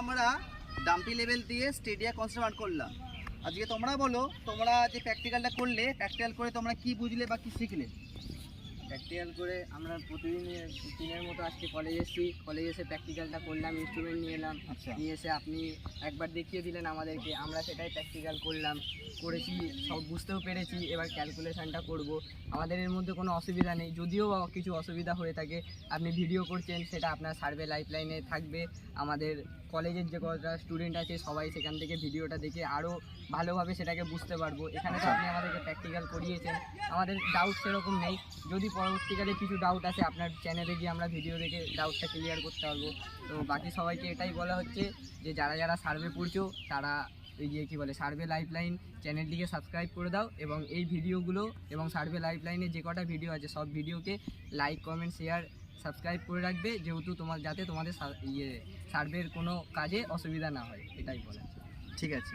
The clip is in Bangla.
আমরা ডাম্পি লেভেল দিয়ে স্টেডিয়া কনস্ট্রাক্ট করলাম। আজকে তোমরা বলো, তোমরা যে প্র্যাকটিক্যালটা করলে, প্র্যাকটিক্যাল করে তোমরা কি বুঝলে বা কি শিখলে? প্র্যাকটিক্যাল করে আমরা প্রতিদিন দিনের মতো আজকে কলেজ এসেছি, কলেজ এসে প্র্যাকটিক্যালটা করলাম, ইনস্ট্রুমেন্ট নিয়ে এলাম। আচ্ছা। নিয়ে এসে আপনি একবার দেখিয়ে দিলেন আমাদেরকে, আমরা সেটাই প্র্যাকটিক্যাল করলাম, করেছি, সব বুঝতেও পেরেছি। এবার ক্যালকুলেশানটা করব। আমাদের এর মধ্যে কোনো অসুবিধা নেই। যদিও কিছু অসুবিধা হয়ে থাকে, আপনি ভিডিও করছেন, সেটা আপনার সার্ভে লাইফলাইনে থাকবে। আমাদের কলেজের যে কটা স্টুডেন্ট আছে সবাই সেখান থেকে ভিডিওটা দেখে আরও ভালোভাবে সেটাকে বুঝতে পারবো। এখানে তো আপনি আমাদেরকে প্র্যাকটিক্যাল করিয়েছেন, আমাদের ডাউট সেরকম নেই। যদি পরবর্তীকালে কিছু ডাউট আসে, আপনার চ্যানেলে গিয়ে আমরা ভিডিও দেখে ডাউটটা ক্লিয়ার করতে পারবো। তো বাকি সবাইকে এটাই বলা হচ্ছে যে যারা যারা সার্ভে পড়ছো তারা এই যে কী বলে সার্ভে লাইফলাইন চ্যানেলটিকে সাবস্ক্রাইব করে দাও, এবং এই ভিডিওগুলো এবং সার্ভে লাইফলাইনে যে কটা ভিডিও আছে সব ভিডিওকে লাইক, কমেন্ট, শেয়ার, সাবস্ক্রাইব করে রাখবে, যেহেতু যাতে তোমাদের সার্ভের কোনো কাজে অসুবিধা না হয়, এটাই বলা। ঠিক আছে।